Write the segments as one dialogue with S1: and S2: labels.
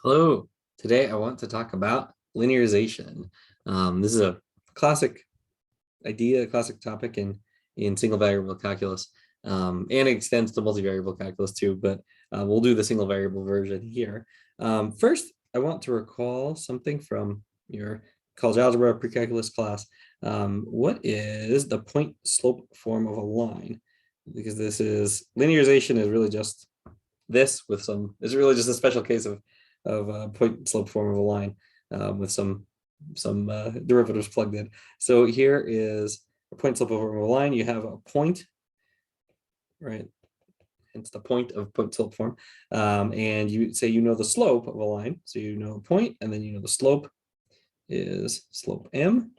S1: Hello, today I want to talk about linearization. This is a classic idea, a classic topic in single variable calculus, and it extends to multivariable calculus too, but we'll do the single variable version here. First, I want to recall something from your college algebra pre-calculus class. What is the point slope form of a line? Because this is linearization is really just this with some, it's really just a special case of a point slope form of a line with some derivatives plugged in. So here is a point slope form of a line. You have a point, right? It's the point of point slope form. And you say you know the slope of a line. So you know a point, and then you know the slope is slope m.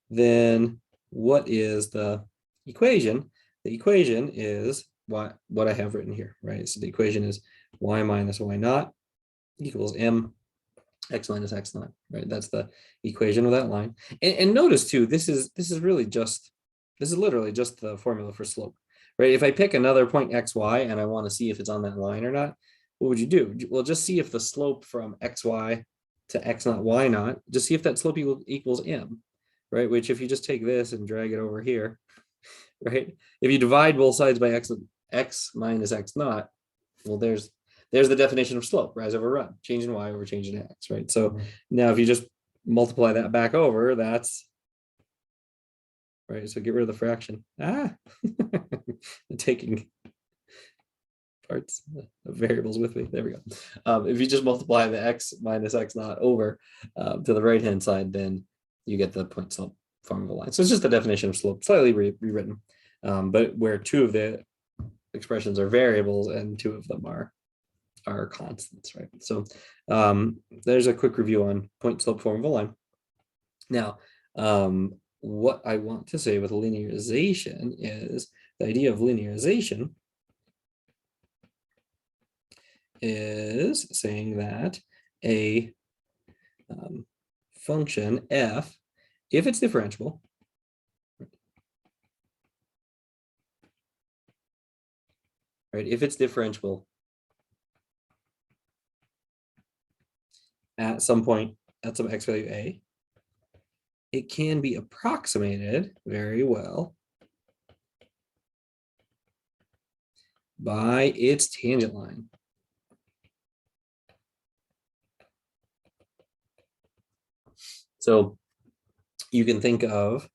S1: Then what is the equation? The equation is what I have written here, right? So the equation is y minus y naught equals m x minus x naught, right? That's the equation of that line. And notice too, this is literally just the formula for slope, right? If I pick another point xy and I want to see if it's on that line or not, what would you do? Well, just see if the slope from xy to x naught y naught, just see if that slope equals m, right? Which if you just take this and drag it over here, right? If you divide both sides by x minus x naught, well, there's the definition of slope, rise over run, change in y over change in x, right? So now if you just multiply that back over, that's, right, so get rid of the fraction. Taking parts of variables with me, there we go. If you just multiply the x minus x naught over to the right-hand side, then you get the point slope form of a line. So it's just the definition of slope, slightly rewritten, but where two of the expressions are variables and two of them are constants, right? So there's a quick review on point slope form of a line. Now, what I want to say with linearization is the idea of linearization is saying that a function f, if it's differentiable, right? If it's differentiable at some point at some x value a, it can be approximated very well by its tangent line. So you can think of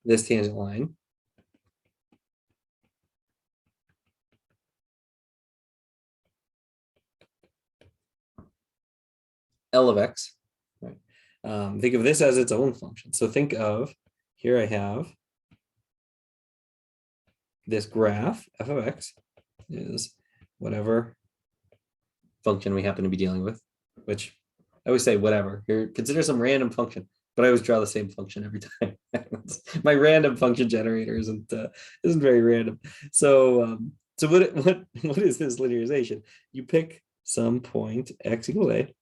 S1: this tangent line L of x, right? Think of this as its own function. So think of, here I have this graph, f of x is whatever function we happen to be dealing with, which I always say whatever. Here, consider some random function, but I always draw the same function every time. My random function generator isn't very random. So so what is this linearization? You pick some point x equals a,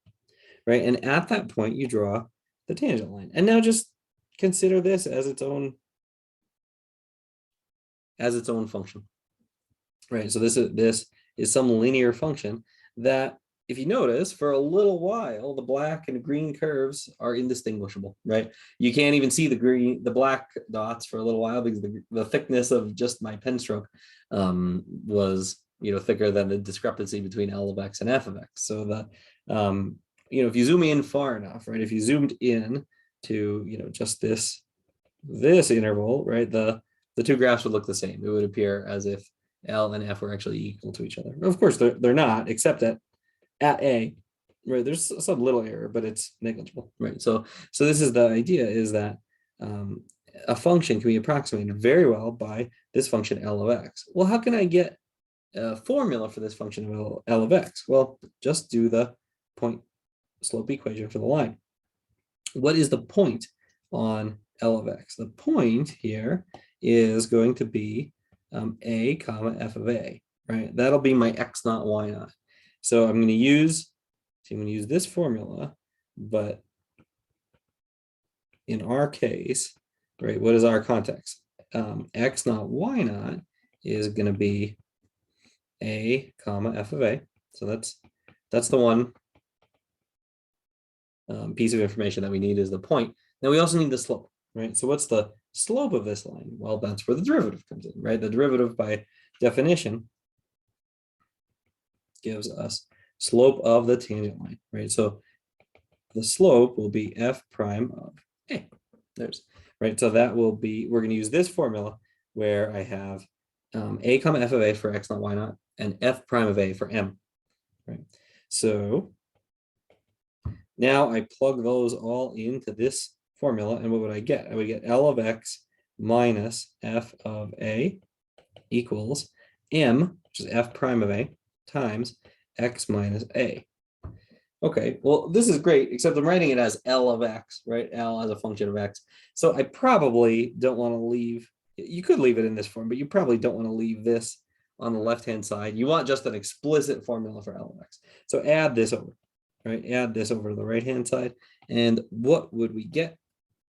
S1: right? And at that point, you draw the tangent line. And now just consider this as its own function, right? So this is some linear function that, if you notice, for a little while, the black and green curves are indistinguishable, right? You can't even see the black dots for a little while because the thickness of just my pen stroke was, thicker than the discrepancy between L of x and f of x. So that, if you zoom in far enough, right? If you zoomed in to, just this interval, right? The two graphs would look the same. It would appear as if L and F were actually equal to each other. Of course, they're not, except at A, right? There's some little error, but it's negligible, right? So this is the idea, is that a function can be approximated very well by this function L of x. Well, how can I get a formula for this function of L of x? Well, just do the point slope equation for the line. What is the point on L of x? The point here is going to be a comma f of a, right? That'll be my x naught y naught. So I'm going to use this formula, but in our case, right, what is our context? X naught y naught is going to be a comma f of a. So that's the one piece of information that we need is the point. Now we also need the slope, right? So what's the slope of this line? Well, that's where the derivative comes in, right? The derivative by definition gives us slope of the tangent line, right? So the slope will be f prime of a. There's right. So that will be, we're going to use this formula where I have a comma f of a for x naught y naught and f prime of a for m, right? So now I plug those all into this formula, and what would I get? I would get L of x minus f of a equals m, which is f prime of a, times x minus a. Okay, well, this is great, except I'm writing it as L of x, right? L as a function of x. So I probably don't want to leave, you could leave it in this form, but you probably don't want to leave this on the left-hand side. You want just an explicit formula for L of x. So add this over, right? Add this over to the right-hand side. And what would we get?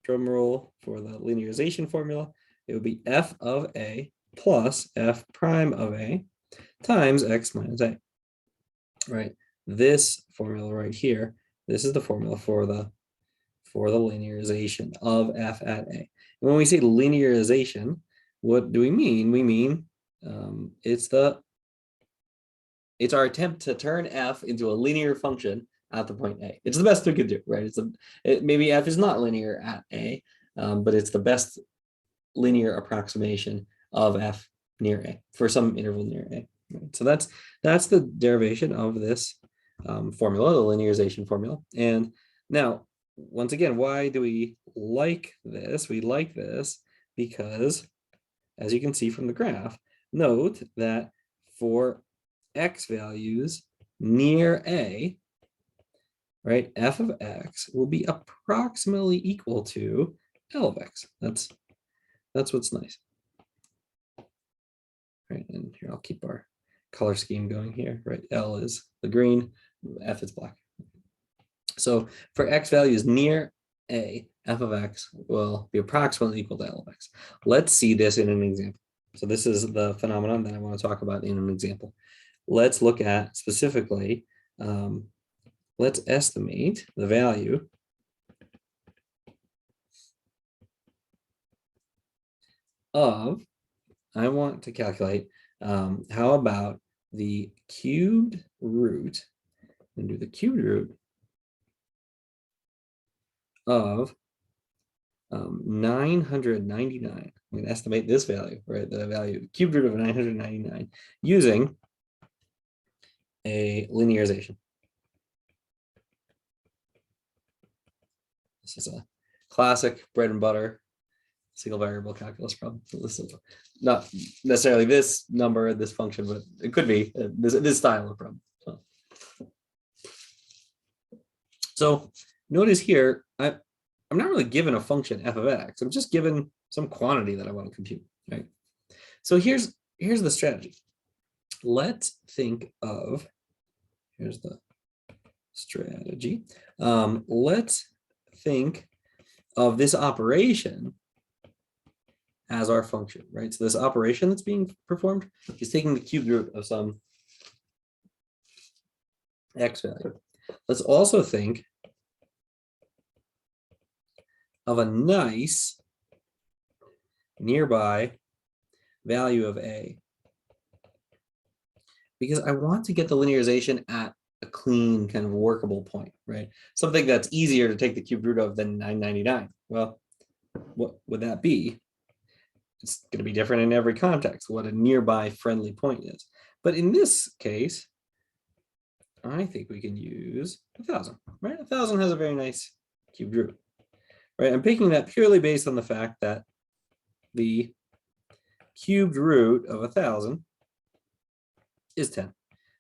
S1: Drum roll for the linearization formula. It would be f of a plus f prime of a times x minus a, right? This formula right here, this is the formula for the linearization of f at a. And when we say linearization, what do we mean? We mean it's our attempt to turn f into a linear function at the point a. It's the best we could do, right? Maybe f is not linear at a, but it's the best linear approximation of f near a for some interval near a. Right? So that's the derivation of this formula, the linearization formula. And now, once again, why do we like this? We like this because, as you can see from the graph, note that for x values near a, right, f of x will be approximately equal to L of x. That's what's nice. Right, and here I'll keep our color scheme going here, right? L is the green, F is black. So for x values near a, f of x will be approximately equal to L of x. Let's see this in an example. So this is the phenomenon that I want to talk about in an example. Let's look at specifically, let's estimate the value of, I want to calculate, how about the cubed root, and do the cubed root of 999. I'm going to estimate this value, right? The value, cubed root of 999 using a linearization. This is a classic bread and butter single variable calculus problem. This is not necessarily this number, this function, but it could be this style of problem. So notice here, I'm not really given a function f of x. I'm just given some quantity that I want to compute, right? So here's the strategy. Let's think of, here's the strategy. Let's think of this operation as our function, right? So this operation that's being performed is taking the cubed root of some x value. Let's also think of a nice nearby value of a, because I want to get the linearization at a clean kind of workable point, right? Something that's easier to take the cubed root of than 999. Well, what would that be? It's going to be different in every context, what a nearby friendly point is. But in this case, I think we can use 1,000, right? 1,000 has a very nice cubed root, right? I'm picking that purely based on the fact that the cubed root of 1,000 is 10.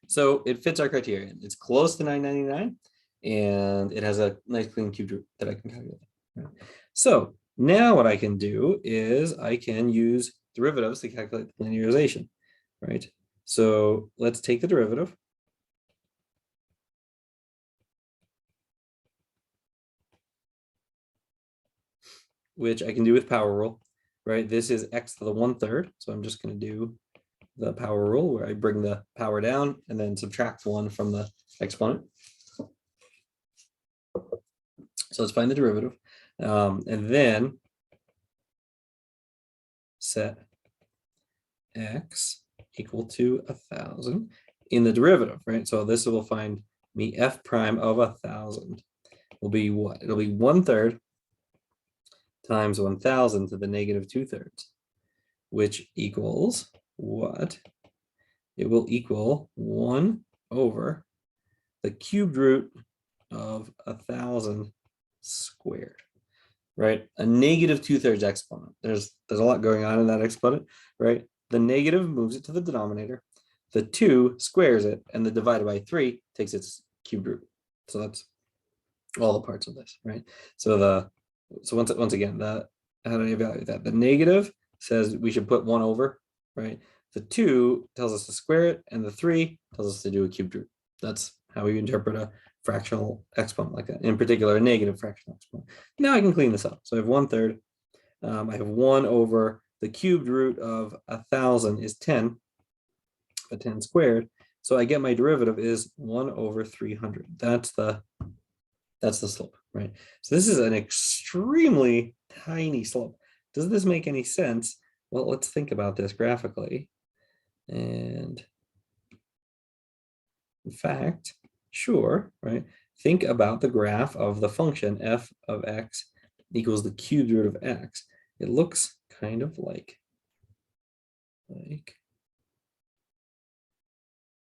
S1: So it fits our criterion. It's close to 999, and it has a nice clean cubed root that I can calculate. Right? So now what I can do is I can use derivatives to calculate the linearization, right? So let's take the derivative. Which I can do with power rule, right? This is x to the 1/3. So I'm just going to do the power rule where I bring the power down and then subtract 1 from the exponent. So let's find the derivative. And then set x equal to 1,000 in the derivative, right? So this will find me f prime of 1,000 will be what? It'll be 1/3 times 1,000 to the negative 2/3, which equals what? It will equal 1 over the cubed root of 1,000 squared, right? A negative 2/3 exponent. There's a lot going on in that exponent, right? The negative moves it to the denominator, the 2 squares it, and the divided by 3 takes its cubed root. So that's all the parts of this, right? So once again, how do I evaluate that? The negative says we should put 1 over, right? The 2 tells us to square it, and the 3 tells us to do a cubed root. That's how we interpret a fractional exponent like that, in particular, a negative fractional exponent. Now I can clean this up. So I have 1/3. I have 1 over the cubed root of 1,000 is 10, but 10 squared. So I get my derivative is 1 over 300. That's the slope, right? So this is an extremely tiny slope. Does this make any sense? Well, let's think about this graphically. And in fact, sure, right? Think about the graph of the function f of x equals the cubed root of x. It looks kind of like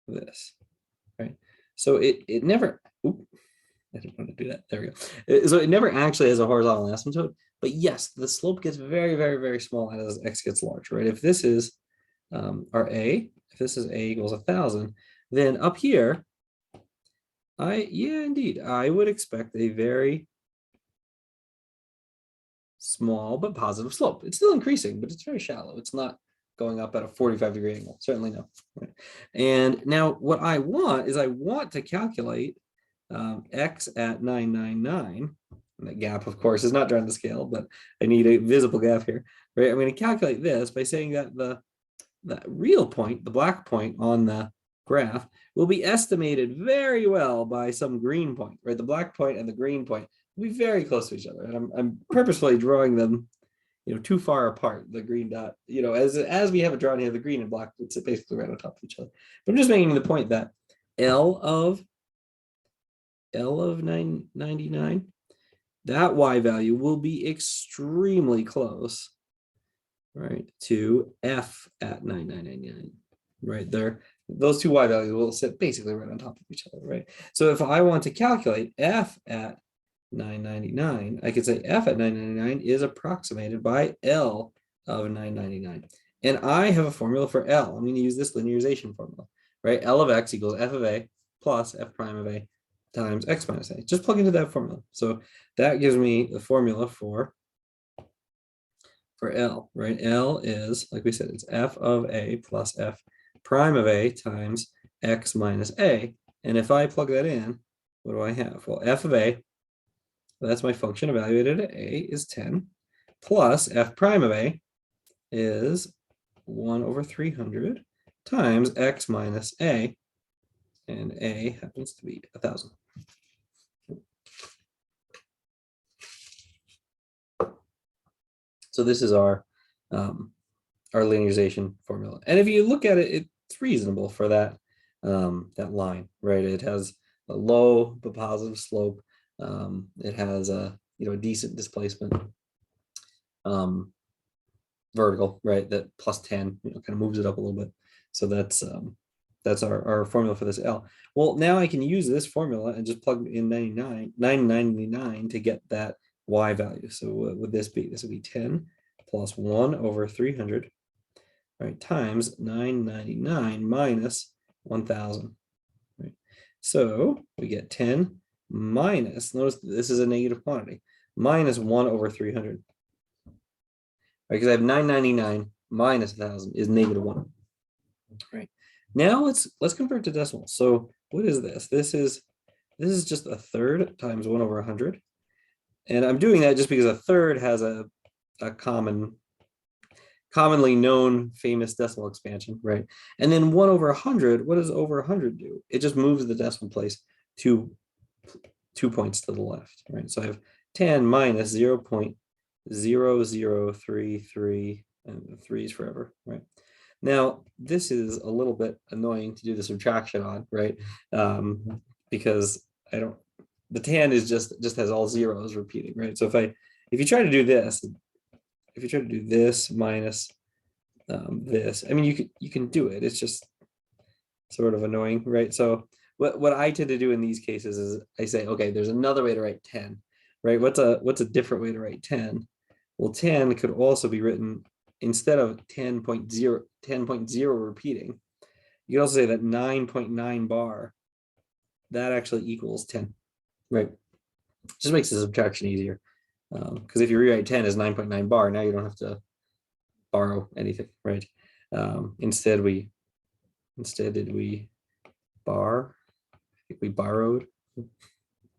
S1: this, right? So it never, I didn't want to do that. There we go. So it never actually has a horizontal asymptote, but yes, the slope gets very, very, very small as x gets large, right? If this is our a, if this is a equals 1,000, then up here, indeed, I would expect a very small but positive slope. It's still increasing, but it's very shallow. It's not going up at a 45-degree angle. Certainly no. Right? And now what I want is I want to calculate x at 999. And that gap, of course, is not drawn to scale, but I need a visible gap here. Right? I'm going to calculate this by saying that the real point, the black point on the graph, will be estimated very well by some green point. Right? The black point and the green point will be very close to each other. And I'm purposefully drawing them too far apart, the green dot, as we have it drawn here, the green and black, it's basically right on top of each other. But I'm just making the point that L of 999, that y value will be extremely close, right, to f at 9999, right there. Those two y values will sit basically right on top of each other, right? So if I want to calculate f at 999, I could say f at 999 is approximated by L of 999. And I have a formula for L. I'm going to use this linearization formula, right? L of x equals f of a plus f prime of a times x minus a. Just plug into that formula. So that gives me the formula for L, right? L is, like we said, it's f of a plus f prime of a times x minus a. And if I plug that in, what do I have? Well, f of a, that's my function evaluated at a, is 10, plus f prime of a is 1 over 300 times x minus a, and a happens to be 1,000. So this is our linearization formula. And if you look at it, it's reasonable for that, that line, right? It has a low but positive slope. It has a decent displacement, vertical, right? That plus 10 kind of moves it up a little bit. So that's our formula for this L. Well, now I can use this formula and just plug in 999 to get that y value. So what would this be? This would be 10 plus 1 over 300, right, times 999 minus 1,000. Right? So we get 10 minus, notice this is a negative quantity, minus 1 over 300. Right, because I have 999 minus 1,000 is negative 1. Right. Now let's convert to decimals. So what is this? This is just a third times 1 over 100. And I'm doing that just because a third has a common commonly known famous decimal expansion, right? And then 1 over 100, what does over 100 do? It just moves the decimal place 2 points to the left, right? So I have 10 minus 0.0033, and 3 is forever, right? Now, this is a little bit annoying to do the subtraction on, right? Because the tan is just has all zeros repeating, right? So if you try to do this, minus this, I mean, you can do it. It's just sort of annoying, right? So what I tend to do in these cases is I say, okay, there's another way to write 10, right? What's a different way to write 10? Well, 10 could also be written instead of 10.0 repeating. You can also say that 9.9 bar, that actually equals 10, right? Just makes the subtraction easier. Because if you rewrite 10 as 9.9 bar, now you don't have to borrow anything, right? Instead, did we bar? I think we borrowed.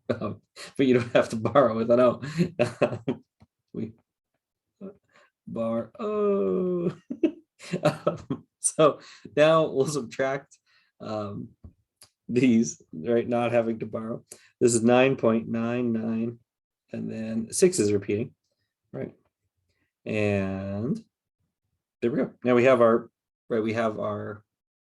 S1: But you don't have to borrow with an O. We borrow. So now we'll subtract these, right? Not having to borrow. This is 9.99, and then 6 is repeating, right? And there we go. Now we have our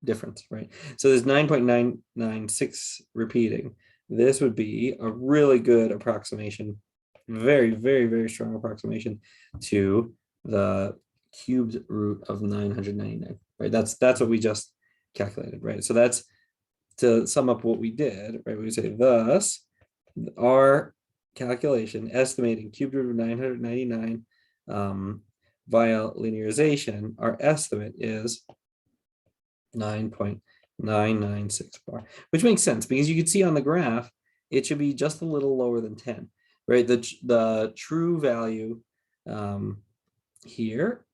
S1: difference, right? So there's 9.996 repeating. This would be a really good approximation, very, very, very strong approximation to the cubed root of 999, right? That's what we just calculated, right? So that's to sum up what we did, right? We say thus our calculation estimating cubed root of 999 via linearization, our estimate is 9.996 bar, which makes sense because you can see on the graph, it should be just a little lower than 10, right? The true value here,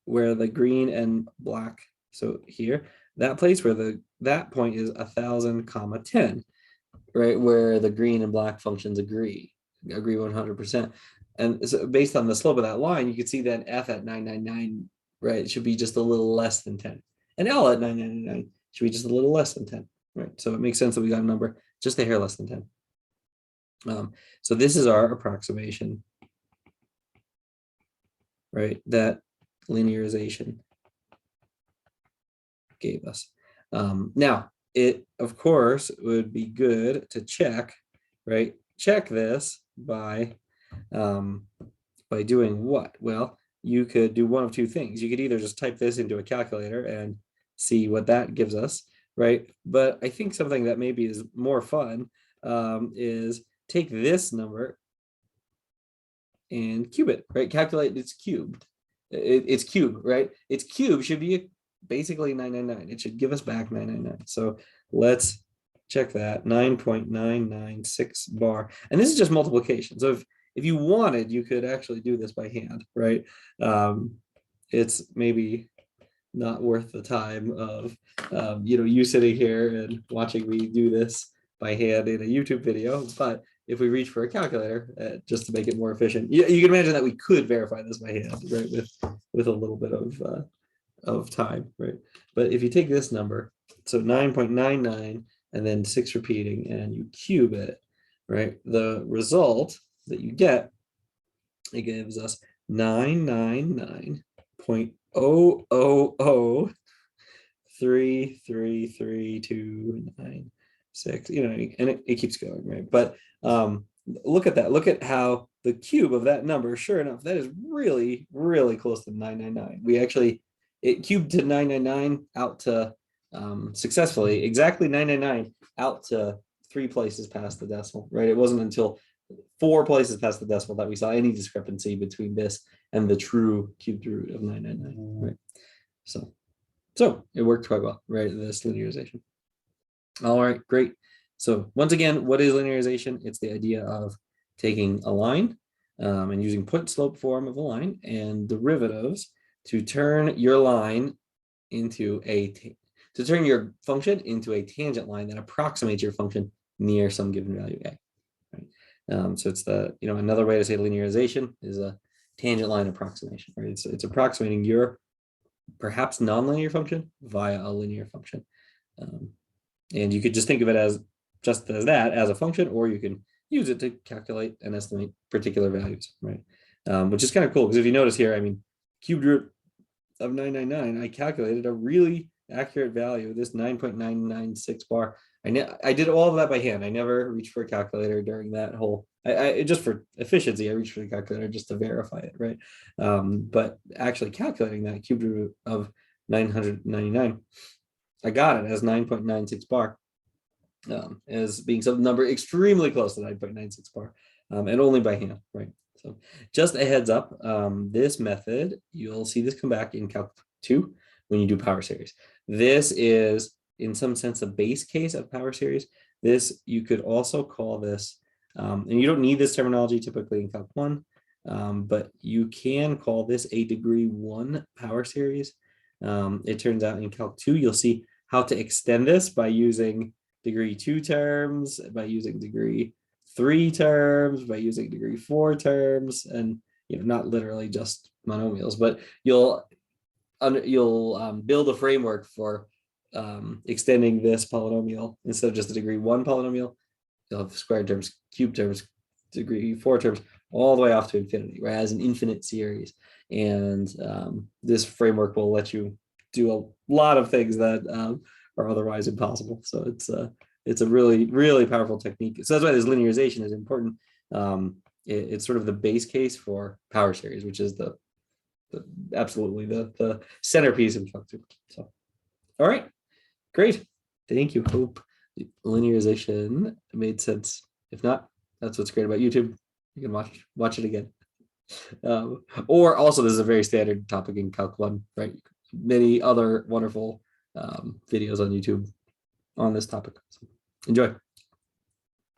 S1: where the green and black, so here, that place where that point is 1,000, 10, right? Where the green and black functions agree 100%. And so based on the slope of that line, you can see that f at 999, right, it should be just a little less than 10. And L at 999 should be just a little less than 10, right? So it makes sense that we got a number just a hair less than 10. So this is our approximation, right, that linearization gave us. Now, it, of course, would be good to check, right? Check this by doing what? Well, you could do one of two things. You could either just type this into a calculator and see what that gives us, right? But I think something that maybe is more fun is take this number and cube it, right? Calculate its cubed. It's cube, right? Its cube should be basically 999. It should give us back 999. So let's check that, 9.996 bar. And this is just multiplication. So if you wanted, you could actually do this by hand, right? It's maybe not worth the time of you sitting here and watching me do this by hand in a YouTube video. But if we reach for a calculator, just to make it more efficient, you can imagine that we could verify this by hand, right? With a little bit of time, right? But if you take this number, so 9.99 and then 6 repeating, and you cube it, right? The result that you get, it gives us 999.000333296, and it keeps going, right? But look at that. Look at how the cube of that number, sure enough, that is really, really close to 999. It cubed to 999 out to successfully, exactly 999 out to 3 places past the decimal, right? It wasn't until 4 places past the decimal that we saw any discrepancy between this and the true cubed root of 999, right? So it worked quite well, right? This linearization. All right, great. So once again, what is linearization? It's the idea of taking a line and using point slope form of a line and derivatives to turn your line into to turn your function into a tangent line that approximates your function near some given value a. Right? So it's another way to say linearization is a tangent line approximation, right? It's approximating your perhaps nonlinear function via a linear function. And you could just think of it as just as that, as a function, or you can use it to calculate and estimate particular values, right? Which is kind of cool, because if you notice here, I mean, cubed root of 999, I calculated a really accurate value, this 9.996 bar. I did all of that by hand. I never reached for a calculator during that whole, I just for efficiency, I reached for the calculator just to verify it, right? But actually calculating that cubed root of 999, I got it as 9.96 bar, as being some number extremely close to 9.96 bar, and only by hand, right? So just a heads up, this method, you'll see this come back in Calc 2 when you do power series. This is, in some sense, a base case of power series. This, you could also call this, and you don't need this terminology typically in Calc 1, but you can call this a degree 1 power series. It turns out in Calc 2, you'll see how to extend this by using degree 2 terms, by using degree 3 terms, by using degree 4 terms, and not literally just monomials, but you'll build a framework for extending this polynomial. Instead of just a degree 1 polynomial, you'll have squared terms, cubed terms, degree 4 terms, all the way off to infinity, right, as an infinite series. And this framework will let you do a lot of things that are otherwise impossible. So it's a really, really powerful technique. So that's why this linearization is important. It's sort of the base case for power series, which is absolutely the centerpiece of Calc 2. So, all right, great. Thank you. Hope linearization made sense. If not, that's what's great about YouTube. You can watch it again. Or also, this is a very standard topic in Calc 1, right? Many other wonderful videos on YouTube on this topic. So enjoy.